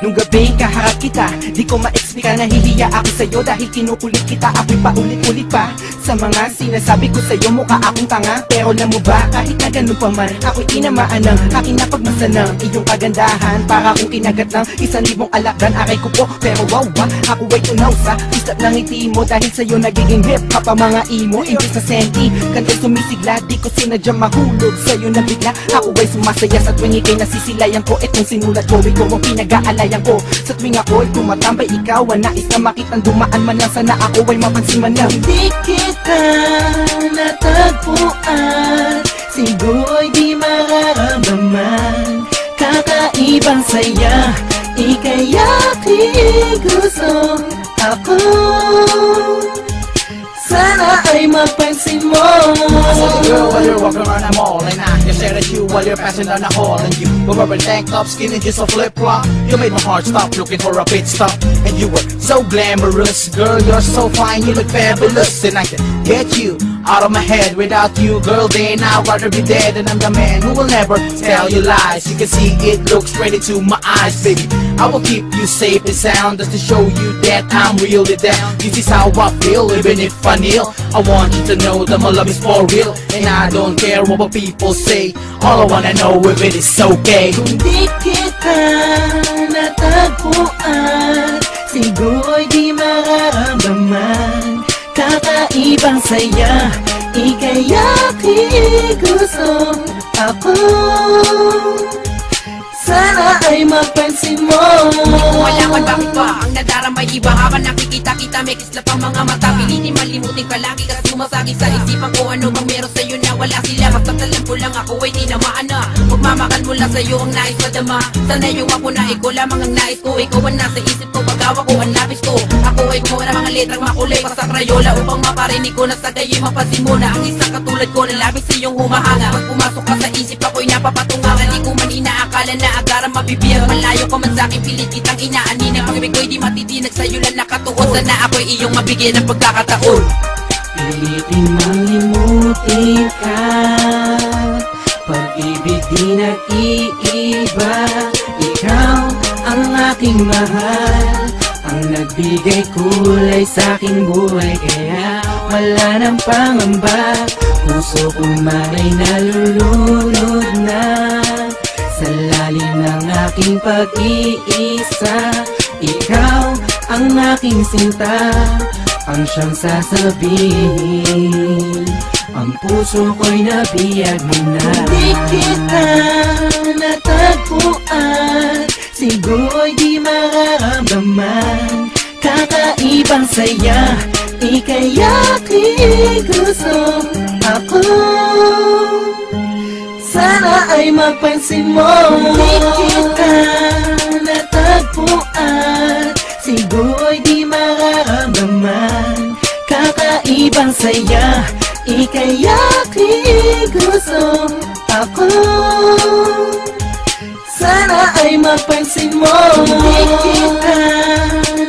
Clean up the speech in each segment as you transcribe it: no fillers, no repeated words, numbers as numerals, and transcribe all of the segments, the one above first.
Nung gabi kaharap kita, di ko ma-explica, nahihiya ako sa'yo dahil kinukulit kita. Ako'y paulit-ulit pa sa mga sinasabi ko sa'yo, mukha akong tanga. Pero alam mo ba, kahit na ganun pa man, ako'y tinamaan ng aking napagmasa ng iyong kagandahan. Para kung kinagat ng 1,000 alakdan, aray ko po, pero wow ako ay tunaw sa istat ng ngiti mo. Dahil sa'yo nagiging hip-hop ang mga imo. Imbis na senti, kantay sumisigla, di ko sinadyang mahulog sa'yo na bigla. Ako ay sumasaya sa tuwing ikay nasisilayan ko. Itong sinulat ko, ikaw ang pinag-aalayan ko. Sa tuwing ako'y tumatambay, ikaw ang nais na makitang dumaan man lang. Sana ako ay mapansin man lang. Di kita natagpuan, siguro'y di mararamdaman. Kakaibang saya, ika'y aking gusto. Ako sana ay mapansin mo. I saw the girl while you're walking around the mall, and I just stared at you while you're passing down the hall. And you were wearing tank top, skinny, just a flip-flop. You made my heart stop looking for a pit stop. And you were so glamorous, girl, you're so fine, you look fabulous. And I can get you out of my head. Without you, girl, then I'd rather be dead. And I'm the man who will never tell you lies. You can see it looks straight into my eyes, baby. I will keep you safe and sound, just to show you that I'm really down. This is how I feel, even if I kneel. I want you to know that my love is for real, and I don't care what people say. All I wanna know if it is okay. Kung di kita natagpuan, siguro'y di mararamdaman. Kakaibang saya, ika'y aking gusto. Ako sana ay mapansin mo. Hindi ko malaman bakit ba ang nadarama iba. Habang nakikita-kita may kislap ang mga mata. Pilitin malimutin ka lagi kasi sumasagi sa isipan ko. Ano bang meron sa'yo na wala sila. Basta't alam ko lang ako ay tinamaan na. Magmamahal mula sa'yo ang nais madama. Sana yung ako na ikaw lamang ang nais ko. Ikaw ang nasa isip ko, pagawa ko ang labis ko. Ako ay gumawa ng mga letrang makulay pa sa krayola, upang maparinig ko na sa gayo'y mapansin mo na ang isang katulad ko na labis iyong humahanga. Pag pumasok ka sa isip ako'y napapatungan. Di ko man inaakala na agaran mabibiyag. Malayo ka man sa'king pilit kitang inaaninag. Pag-ibig ko'y di matitinag sa'yo lang nakatuon. Sana ako'y iyong mabigyan ng pagkakataon. Pilitin malimutin ka, pag-ibig di nag-iiba. Ikaw ang aking mahal, ang nagbigay kulay sa'king buhay. Kaya wala nang pangamba, puso ko man ay nalulunod na sa lalim ng aking pag-iisa. Ikaw ang aking sinta, ang siyang sasabihin, ang puso ko'y nabiyag mo na. Di kita natagpuan, siguro'y di mararamdaman. Kakaibang saya, ika'y aking gusto. Ako sana ay mapansin mo. Di kita natagpuan, siguro'y di mararamdaman. Kakaibang saya, ika'y aking gusto. Ako sana ay mapansin mo. Di kita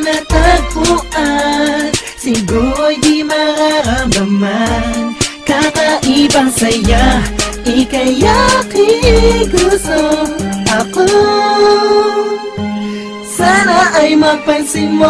natagpuan, siguro'y di mararamdaman. Kakaibang saya, ika'y aking gusto. Ako sana ay mapansin mo.